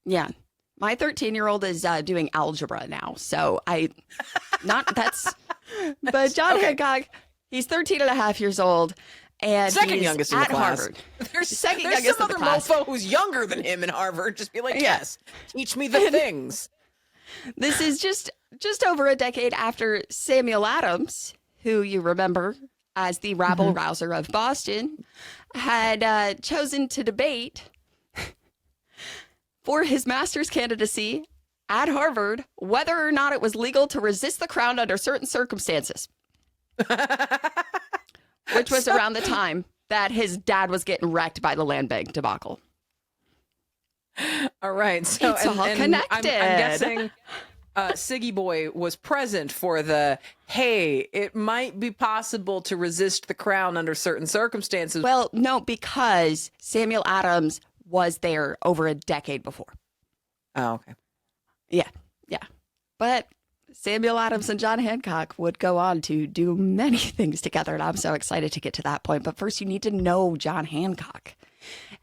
[SPEAKER 1] My 13-year-old is doing algebra now. So but John Hancock, he's 13 and a half years old. And
[SPEAKER 2] second youngest in the class.
[SPEAKER 1] Harvard.
[SPEAKER 2] There's some other mofo who's younger than him in Harvard. Just be like, yes, teach me the things.
[SPEAKER 1] This is just over a decade after Samuel Adams, who you remember as the rabble rouser of Boston, had chosen to debate for his master's candidacy at Harvard whether or not it was legal to resist the crown under certain circumstances, which was around the time that his dad was getting wrecked by the land bank debacle.
[SPEAKER 2] All right. So
[SPEAKER 1] It's all connected.
[SPEAKER 2] I'm guessing Siggy Boy was present for the, hey, it might be possible to resist the crown under certain circumstances.
[SPEAKER 1] Well, no, because Samuel Adams was there over a decade before.
[SPEAKER 2] Oh, okay.
[SPEAKER 1] Yeah. But Samuel Adams and John Hancock would go on to do many things together, and I'm so excited to get to that point. But first, you need to know John Hancock.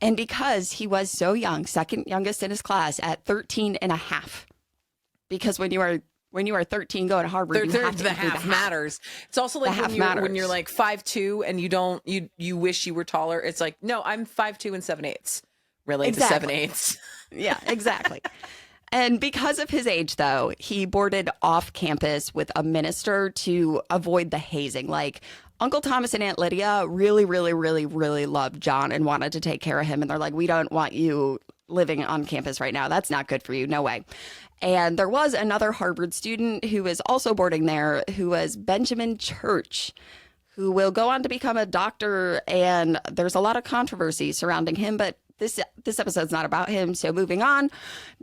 [SPEAKER 1] And because he was so young, second youngest in his class at 13 and a half, because when you are 13 going to Harvard, you have to
[SPEAKER 2] the half matters. It's also like when you're like 5'2" and you wish you were taller. It's like, no, I'm 5'2" and 7/8. Really,
[SPEAKER 1] Exactly.
[SPEAKER 2] the 7/8.
[SPEAKER 1] Yeah, exactly. And because of his age, though, he boarded off campus with a minister to avoid the hazing. Like, Uncle Thomas and Aunt Lydia really, really, really, really loved John and wanted to take care of him. And they're like, we don't want you living on campus right now. That's not good for you. No way. And there was another Harvard student who was also boarding there, who was Benjamin Church, who will go on to become a doctor. And there's a lot of controversy surrounding him, but this episode's not about him. So moving on,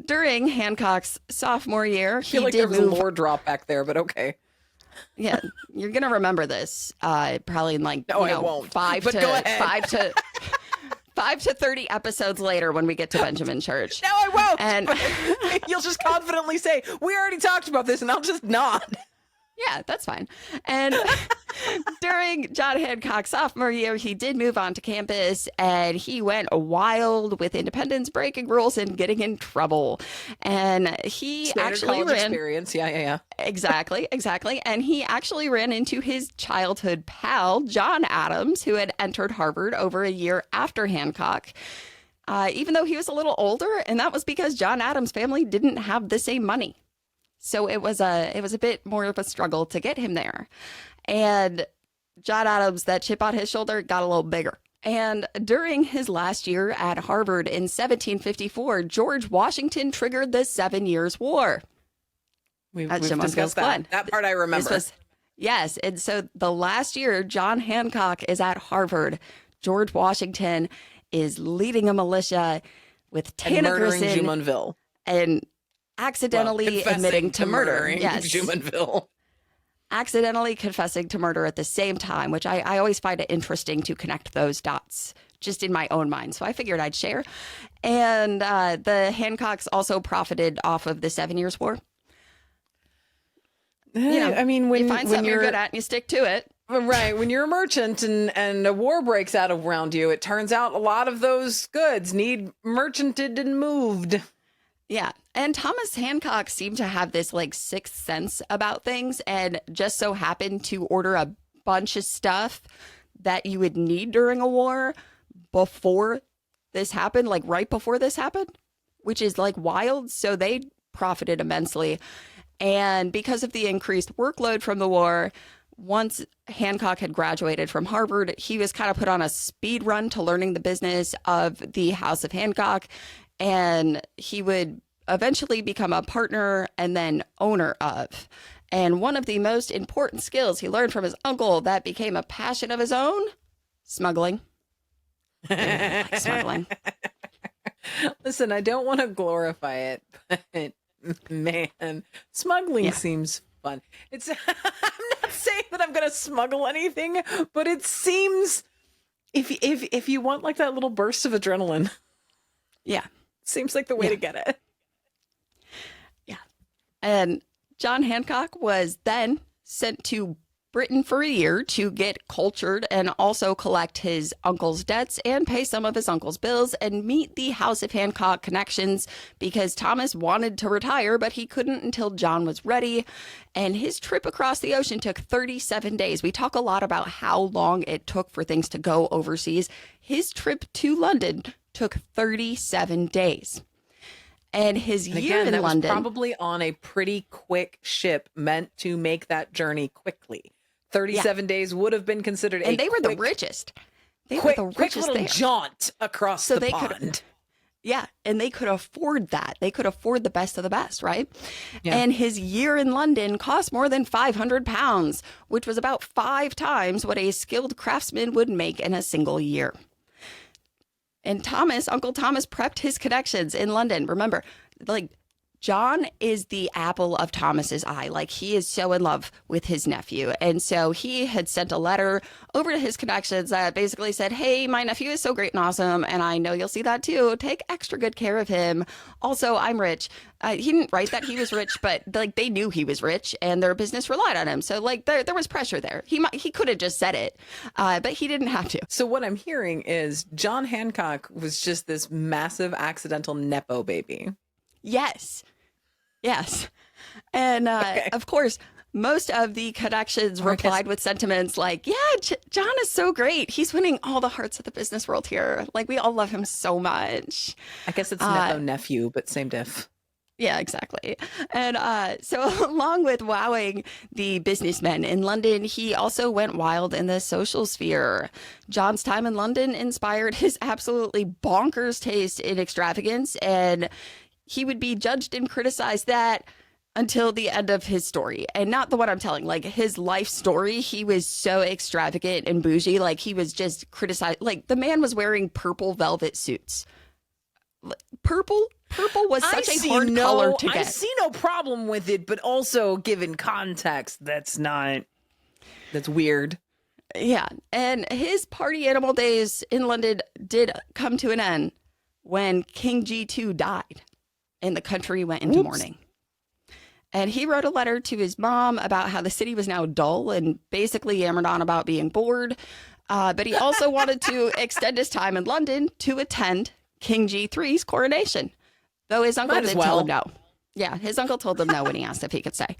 [SPEAKER 1] during Hancock's sophomore year,
[SPEAKER 2] I feel like there was a lore drop back there, but okay.
[SPEAKER 1] Yeah, you're gonna remember this probably in like
[SPEAKER 2] I won't.
[SPEAKER 1] 5 to 30 episodes later when we get to Benjamin Church.
[SPEAKER 2] No, I won't.
[SPEAKER 1] And
[SPEAKER 2] you'll just confidently say, we already talked about this, and I'll just nod.
[SPEAKER 1] yeah, that's fine. And during John Hancock's sophomore year, he did move on to campus, and he went wild with independence, breaking rules, and getting in trouble. And he
[SPEAKER 2] Standard
[SPEAKER 1] actually
[SPEAKER 2] college
[SPEAKER 1] ran
[SPEAKER 2] experience. Yeah.
[SPEAKER 1] Exactly. And he actually ran into his childhood pal, John Adams, who had entered Harvard over a year after Hancock, even though he was a little older. And that was because John Adams' family didn't have the same money. So it was a bit more of a struggle to get him there. And John Adams, that chip on his shoulder, got a little bigger. And during his last year at Harvard in 1754, George Washington triggered the 7 Years' War.
[SPEAKER 2] We've discussed that. That part I remember.
[SPEAKER 1] Yes. And so the last year John Hancock is at Harvard, George Washington is leading a militia with Tanner
[SPEAKER 2] murdering
[SPEAKER 1] Grissom
[SPEAKER 2] Jumonville.
[SPEAKER 1] and accidentally admitting to murder.
[SPEAKER 2] Yes. Jumonville.
[SPEAKER 1] Accidentally confessing to murder at the same time, which I always find it interesting to connect those dots just in my own mind. So I figured I'd share. And the Hancocks also profited off of the 7 Years' War. You know,
[SPEAKER 2] I mean, when
[SPEAKER 1] you find something you're good at and you stick to it.
[SPEAKER 2] Right. When you're a merchant and a war breaks out around you, it turns out a lot of those goods need merchanted and moved.
[SPEAKER 1] Yeah. And Thomas Hancock seemed to have this like sixth sense about things and just so happened to order a bunch of stuff that you would need during a war before this happened, like right before this happened, which is like wild. So they profited immensely. And because of the increased workload from the war, once Hancock had graduated from Harvard, he was kind of put on a speed run to learning the business of the House of Hancock. And he would eventually become a partner and then owner of. And one of the most important skills he learned from his uncle that became a passion of his own, smuggling. Like smuggling.
[SPEAKER 2] Listen, I don't want to glorify it, but man, smuggling seems fun. It's I'm not saying that I'm going to smuggle anything, but it seems if you want like that little burst of adrenaline, seems like the way to get it.
[SPEAKER 1] Yeah. And John Hancock was then sent to Britain for a year to get cultured and also collect his uncle's debts and pay some of his uncle's bills and meet the House of Hancock connections because Thomas wanted to retire, but he couldn't until John was ready. And his trip across the ocean took 37 days. We talk a lot about how long it took for things to go overseas. His trip to London took 37 days. And his year in London
[SPEAKER 2] was probably on a pretty quick ship meant to make that journey quickly. 37 days would have been considered
[SPEAKER 1] and they were the richest. They were
[SPEAKER 2] quick,
[SPEAKER 1] the
[SPEAKER 2] quick
[SPEAKER 1] richest
[SPEAKER 2] little
[SPEAKER 1] there.
[SPEAKER 2] jaunt across
[SPEAKER 1] So
[SPEAKER 2] the
[SPEAKER 1] they
[SPEAKER 2] pond.
[SPEAKER 1] could, yeah, and they could afford that. They could afford the best of the best, right?
[SPEAKER 2] Yeah.
[SPEAKER 1] And his year in London cost more than £500, which was about 5 times what a skilled craftsman would make in a single year. And Uncle Thomas prepped his connections in London. Remember, like, John is the apple of Thomas's eye. Like, he is so in love with his nephew. And so he had sent a letter over to his connections that basically said, hey, my nephew is so great and awesome, and I know you'll see that too. Take extra good care of him. Also, I'm rich. He didn't write that he was rich, but like, they knew he was rich and their business relied on him. So like, there was pressure there. He could have just said it, but he didn't have to.
[SPEAKER 2] So what I'm hearing is John Hancock was just this massive accidental Nepo baby.
[SPEAKER 1] Yes. And of course, most of the connections replied with sentiments like, yeah, John is so great. He's winning all the hearts of the business world here. Like, we all love him so much.
[SPEAKER 2] I guess it's Nepo nephew, but same diff.
[SPEAKER 1] Yeah, exactly. And so along with wowing the businessmen in London, he also went wild in the social sphere. John's time in London inspired his absolutely bonkers taste in extravagance, and he would be judged and criticized that until the end of his story. And not the one I'm telling, like his life story. He was so extravagant and bougie. Like, he was just criticized. Like, the man was wearing purple velvet suits. Purple was such a hard color to get.
[SPEAKER 2] I see no problem with it, but also given context, that's weird.
[SPEAKER 1] Yeah. And his party animal days in London did come to an end when King G2 died and the country went into mourning. And he wrote a letter to his mom about how the city was now dull and basically yammered on about being bored. But he also wanted to extend his time in London to attend King G3's coronation, though his uncle did tell him no. Yeah, his uncle told him no when he asked if he could stay.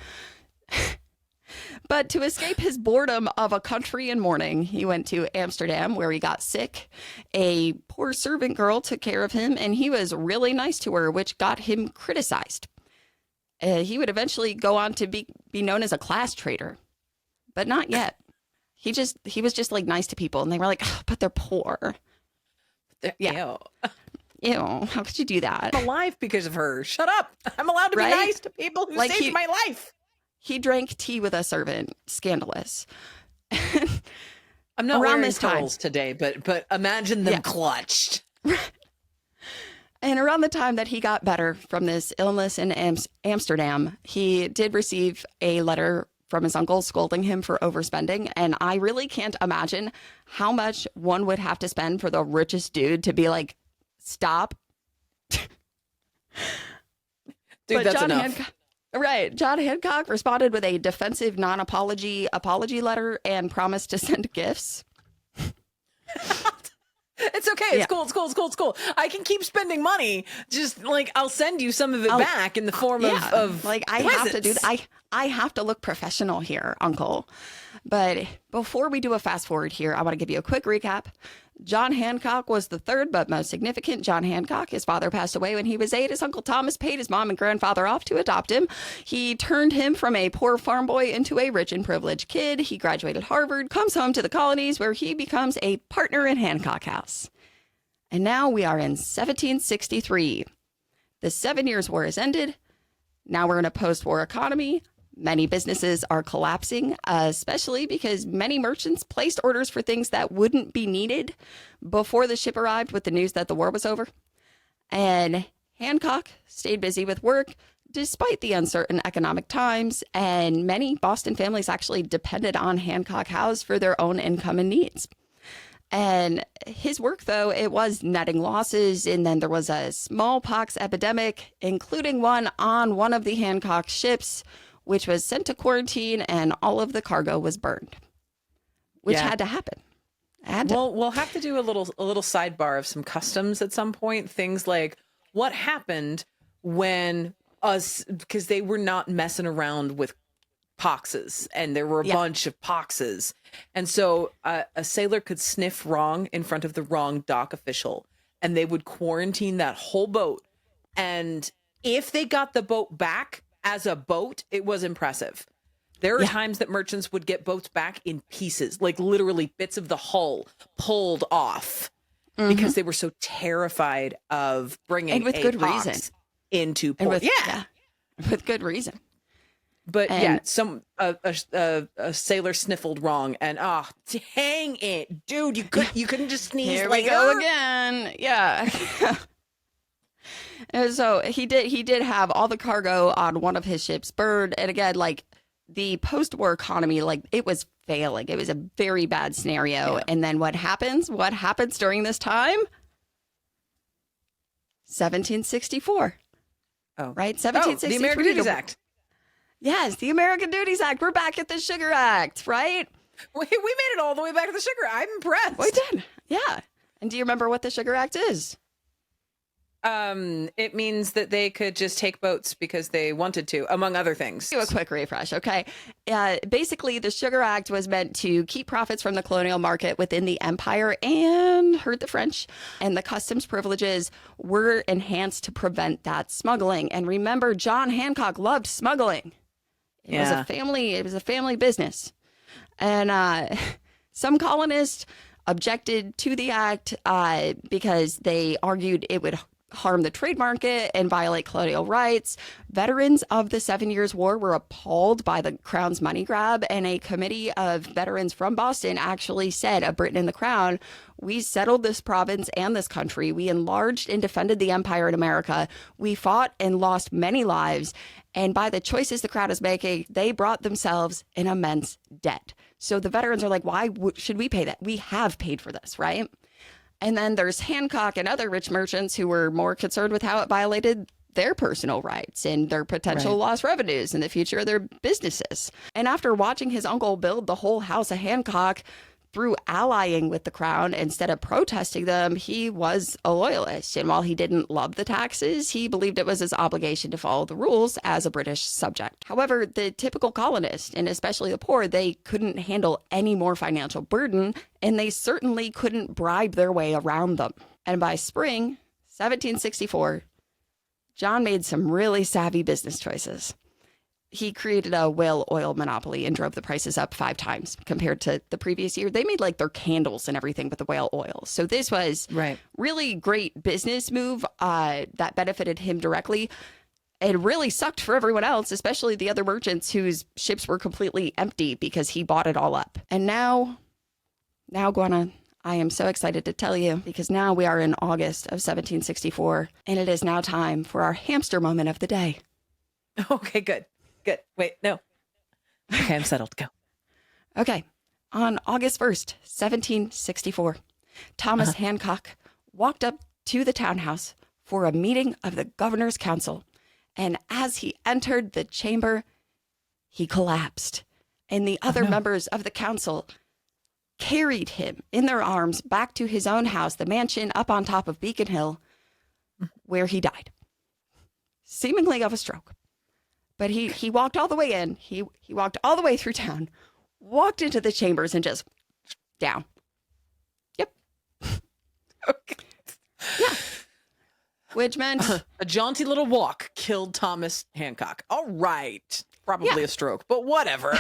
[SPEAKER 1] But to escape his boredom of a country in mourning, he went to Amsterdam, where he got sick. A poor servant girl took care of him, and he was really nice to her, which got him criticized. He would eventually go on to be known as a class traitor, but not yet. He was just like nice to people, and they were like, oh, but they're poor.
[SPEAKER 2] Yeah.
[SPEAKER 1] Ew, how could you do that?
[SPEAKER 2] I'm alive because of her. Shut up. I'm allowed to be nice to people who saved my life.
[SPEAKER 1] He drank tea with a servant. Scandalous.
[SPEAKER 2] I'm not wearing pearls today, but imagine them clutched.
[SPEAKER 1] And around the time that he got better from this illness in Amsterdam, he did receive a letter from his uncle scolding him for overspending. And I really can't imagine how much one would have to spend for the richest dude to be like, stop.
[SPEAKER 2] Dude,
[SPEAKER 1] but
[SPEAKER 2] that's enough.
[SPEAKER 1] John Hancock responded with a defensive non-apology apology letter and promised to send gifts.
[SPEAKER 2] It's okay. It's cool. It's cool. It's cool. It's cool. I can keep spending money. Just like, I'll send you some of it back in the form of
[SPEAKER 1] like, I
[SPEAKER 2] presents.
[SPEAKER 1] have to do that. I have to look professional here, Uncle. But before we do a fast forward here, I want to give you a quick recap. John Hancock was the third but most significant. John Hancock, his father passed away when he was 8. His Uncle Thomas paid his mom and grandfather off to adopt him. He turned him from a poor farm boy into a rich and privileged kid. He graduated Harvard, comes home to the colonies where he becomes a partner in Hancock House. And now we are in 1763. The 7 Years' War has ended. Now we're in a post-war economy. Many businesses are collapsing, especially because many merchants placed orders for things that wouldn't be needed before the ship arrived with the news that the war was over. And Hancock stayed busy with work despite the uncertain economic times, and many Boston families actually depended on Hancock House for their own income and needs. And his work, though, it was netting losses, and then there was a smallpox epidemic, including one on one of the Hancock ships, which was sent to quarantine, and all of the cargo was burned, which had to happen. Well,
[SPEAKER 2] we'll have to do a little sidebar of some customs at some point. Things like what happened when because they were not messing around with poxes, and there were a bunch of poxes. And so a sailor could sniff wrong in front of the wrong dock official, and they would quarantine that whole boat. And if they got the boat back as a boat, it was impressive. There are times that merchants would get boats back in pieces, like literally bits of the hull pulled off because they were so terrified of bringing
[SPEAKER 1] And with
[SPEAKER 2] a
[SPEAKER 1] good
[SPEAKER 2] pox
[SPEAKER 1] reason.
[SPEAKER 2] into
[SPEAKER 1] And
[SPEAKER 2] port.
[SPEAKER 1] with, with good reason.
[SPEAKER 2] But
[SPEAKER 1] And-
[SPEAKER 2] a sailor sniffled wrong, and dang it, dude, you couldn't just sneeze.
[SPEAKER 1] Here
[SPEAKER 2] later?
[SPEAKER 1] we go again. Yeah. And so he did have all the cargo on one of his ships burned. And again, like the post-war economy, like it was failing. It was a very bad scenario.
[SPEAKER 2] Yeah.
[SPEAKER 1] And then what happens? What happens during this time? 1764.
[SPEAKER 2] Oh.
[SPEAKER 1] Right?
[SPEAKER 2] Oh,
[SPEAKER 1] 1763.
[SPEAKER 2] the American Duties Act.
[SPEAKER 1] Yes, the American Duties Act. We're back at the Sugar Act, right?
[SPEAKER 2] We made it all the way back to the sugar. I'm impressed.
[SPEAKER 1] We did. Yeah. And do you remember what the Sugar Act is?
[SPEAKER 2] It means that they could just take boats because they wanted to, among other things.
[SPEAKER 1] Do a quick refresh, okay? Basically, the Sugar Act was meant to keep profits from the colonial market within the empire and hurt the French. And the customs privileges were enhanced to prevent that smuggling. And remember, John Hancock loved smuggling. It was a family business. And some colonists objected to the act because they argued it would harm the trade market and violate colonial rights. Veterans of the 7 Years' War were appalled by the Crown's money grab, and a committee of veterans from Boston actually said of Britain and the Crown, "We settled this province and this country. We enlarged and defended the empire in America. We fought and lost many lives, and by the choices the Crown is making, they brought themselves an immense debt." So the veterans are like, why should we pay that? We have paid for this, right? And then there's Hancock and other rich merchants who were more concerned with how it violated their personal rights and their potential lost revenues and the future of their businesses. And after watching his uncle build the whole house of Hancock through allying with the Crown instead of protesting them, he was a loyalist. And while he didn't love the taxes, he believed it was his obligation to follow the rules as a British subject. However, the typical colonist, and especially the poor, they couldn't handle any more financial burden, and they certainly couldn't bribe their way around them. And by spring 1764, John made some really savvy business choices. He created a whale oil monopoly and drove the prices up 5 times compared to the previous year. They made like their candles and everything with the whale oil. So this was really great business move that benefited him directly. It really sucked for everyone else, especially the other merchants whose ships were completely empty because he bought it all up. And now, Gwenna, I am so excited to tell you because now we are in August of 1764 and it is now time for our hamster moment of the day.
[SPEAKER 2] Okay, good. Good. Wait, no. Okay, I'm settled. Go.
[SPEAKER 1] Okay. On August 1st, 1764, Thomas Hancock walked up to the townhouse for a meeting of the governor's council. And as he entered the chamber, he collapsed. And the other members of the council carried him in their arms back to his own house, the mansion up on top of Beacon Hill, where he died, seemingly of a stroke. But he walked all the way in. He walked all the way through town, walked into the chambers and just down. Yep.
[SPEAKER 2] Okay.
[SPEAKER 1] Yeah. Which meant
[SPEAKER 2] a jaunty little walk killed Thomas Hancock. All right. Probably a stroke, but whatever.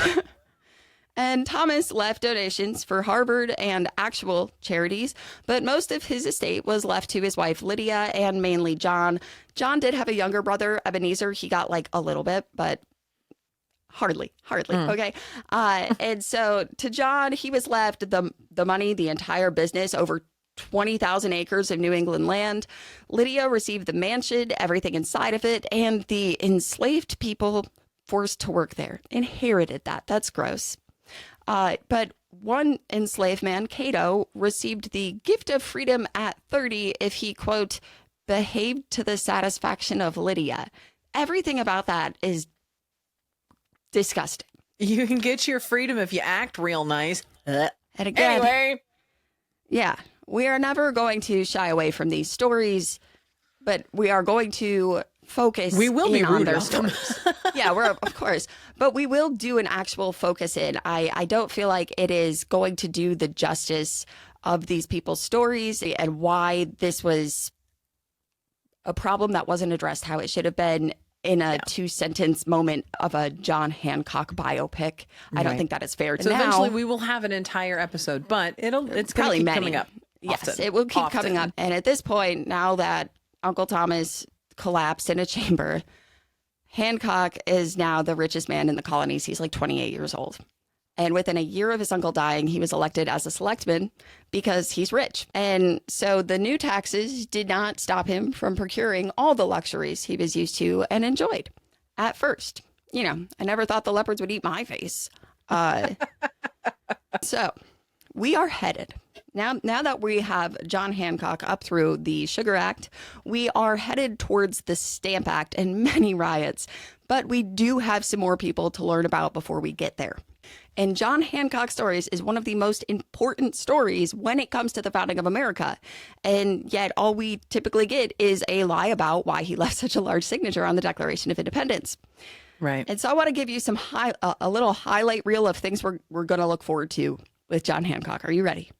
[SPEAKER 1] And Thomas left donations for Harvard and actual charities, but most of his estate was left to his wife Lydia and mainly John. John did have a younger brother, Ebenezer. He got like a little bit, but hardly. Okay. And so to John, he was left the money, the entire business, over 20,000 acres of New England land. Lydia received the mansion, everything inside of it, and the enslaved people forced to work there inherited that. That's gross. But one enslaved man, Cato, received the gift of freedom at 30 if he, quote, behaved to the satisfaction of Lydia. Everything about that is disgusting.
[SPEAKER 2] You can get your freedom if you act real nice.
[SPEAKER 1] And again,
[SPEAKER 2] Anyway.
[SPEAKER 1] Yeah, we are never going to shy away from these stories, but we are going to focus
[SPEAKER 2] We will be
[SPEAKER 1] in on
[SPEAKER 2] rude
[SPEAKER 1] their
[SPEAKER 2] about them.
[SPEAKER 1] stories. Yeah, we're of course, but we will do an actual focus in. I don't feel like it is going to do the justice of these people's stories and why this was a problem that wasn't addressed how it should have been in a 2-sentence moment of a John Hancock biopic. I don't
[SPEAKER 2] Right.
[SPEAKER 1] think that is fair.
[SPEAKER 2] So
[SPEAKER 1] Now,
[SPEAKER 2] eventually we will have an entire episode, but it's
[SPEAKER 1] probably
[SPEAKER 2] going to keep
[SPEAKER 1] many.
[SPEAKER 2] coming up.
[SPEAKER 1] Yes,
[SPEAKER 2] often.
[SPEAKER 1] it will keep
[SPEAKER 2] Often.
[SPEAKER 1] coming up. And at this point, now that Uncle Thomas collapsed in a chamber, Hancock is now the richest man in the colonies. He's like 28 years old. And within a year of his uncle dying, he was elected as a selectman because he's rich. And so the new taxes did not stop him from procuring all the luxuries he was used to and enjoyed at first. You know, I never thought the leopards would eat my face. So we are headed. Now that we have John Hancock up through the Sugar Act, we are headed towards the Stamp Act and many riots. But we do have some more people to learn about before we get there. And John Hancock Stories is one of the most important stories when it comes to the founding of America. And yet all we typically get is a lie about why he left such a large signature on the Declaration of Independence.
[SPEAKER 2] Right.
[SPEAKER 1] And so I want to give you some a little highlight reel of things we're going to look forward to with John Hancock. Are you ready?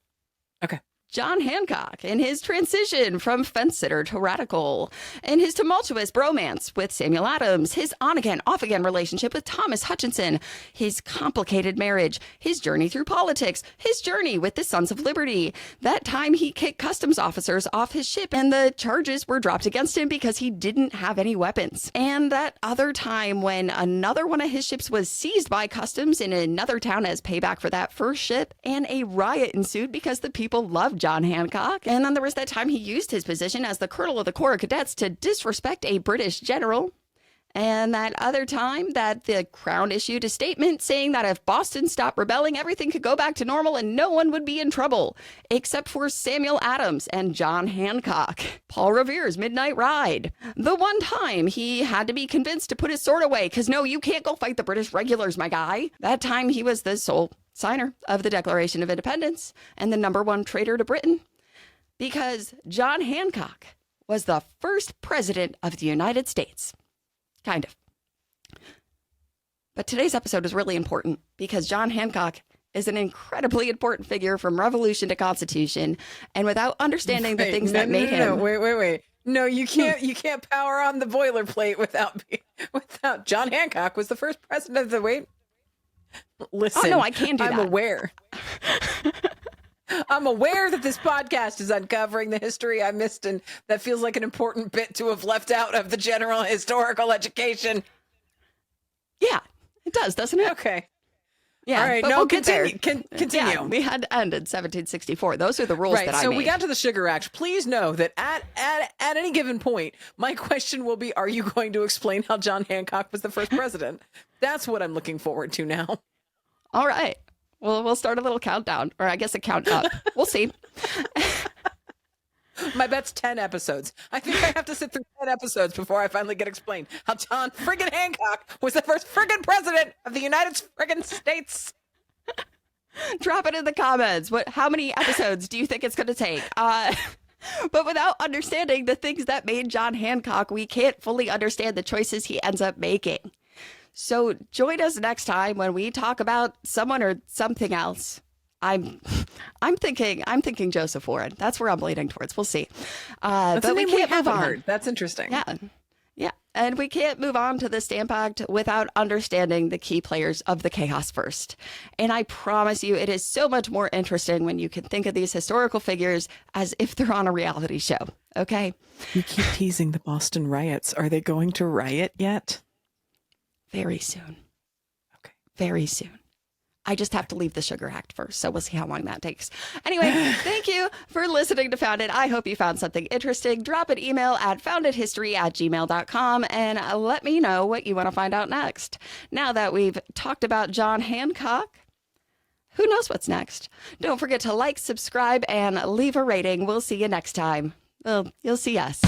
[SPEAKER 2] Okay.
[SPEAKER 1] John Hancock in his transition from fence sitter to radical, in his tumultuous bromance with Samuel Adams, his on-again, off-again relationship with Thomas Hutchinson, his complicated marriage, his journey through politics, his journey with the Sons of Liberty, that time he kicked customs officers off his ship and the charges were dropped against him because he didn't have any weapons, and that other time when another one of his ships was seized by customs in another town as payback for that first ship, and a riot ensued because the people loved John Hancock. And then there was that time he used his position as the colonel of the Corps of Cadets to disrespect a British general. And that other time that the Crown issued a statement saying that if Boston stopped rebelling, everything could go back to normal and no one would be in trouble, except for Samuel Adams and John Hancock. Paul Revere's Midnight Ride. The one time he had to be convinced to put his sword away, because no, you can't go fight the British regulars, my guy. That time he was the sole signer of the Declaration of Independence and the #1 traitor to Britain, because John Hancock was the first president of the United States. Kind of. But today's episode is really important because John Hancock is an incredibly important figure from Revolution to Constitution, and without understanding the things that made him...
[SPEAKER 2] Wait. No, you can't power on the boilerplate without John Hancock was the first president of the... Wait. Listen,
[SPEAKER 1] Oh, no, I can do that.
[SPEAKER 2] I'm aware. I'm aware that this podcast is uncovering the history I missed, and that feels like an important bit to have left out of the general historical education.
[SPEAKER 1] Yeah, it does, doesn't it?
[SPEAKER 2] Okay.
[SPEAKER 1] Yeah.
[SPEAKER 2] All right.
[SPEAKER 1] But
[SPEAKER 2] No,
[SPEAKER 1] we'll get there.
[SPEAKER 2] continue.
[SPEAKER 1] Yeah, we had to end in 1764. Those are the rules that I
[SPEAKER 2] so
[SPEAKER 1] made.
[SPEAKER 2] we got to the Sugar Act. Please know that at any given point, my question will be, are you going to explain how John Hancock was the first president? That's what I'm looking forward to now.
[SPEAKER 1] All right. Well, we'll start a little countdown, or I guess a count up. We'll see.
[SPEAKER 2] My bet's 10 episodes. I think I have to sit through 10 episodes before I finally get explained how John friggin' Hancock was the first friggin' president of the United friggin' States.
[SPEAKER 1] Drop it in the comments. How many episodes do you think it's going to take? But without understanding the things that made John Hancock, we can't fully understand the choices he ends up making. So join us next time when we talk about someone or something else. I'm thinking Joseph Warren. That's where I'm leaning towards. We'll see.
[SPEAKER 2] That's
[SPEAKER 1] but
[SPEAKER 2] a
[SPEAKER 1] we
[SPEAKER 2] name
[SPEAKER 1] can't move
[SPEAKER 2] haven't
[SPEAKER 1] on.
[SPEAKER 2] heard. That's interesting.
[SPEAKER 1] Yeah. And we can't move on to the Stamp Act without understanding the key players of the chaos first. And I promise you, it is so much more interesting when you can think of these historical figures as if they're on a reality show. Okay?
[SPEAKER 2] You keep teasing the Boston riots. Are they going to riot yet?
[SPEAKER 1] Very soon.
[SPEAKER 2] Okay.
[SPEAKER 1] Very soon. I just have to leave the Sugar Act first, so we'll see how long that takes. Anyway, thank you for listening to Founded. I hope you found something interesting. Drop an email at foundedhistory@gmail.com and let me know what you want to find out next. Now that we've talked about John Hancock, who knows what's next? Don't forget to like, subscribe, and leave a rating. We'll see you next time. Well, you'll see us.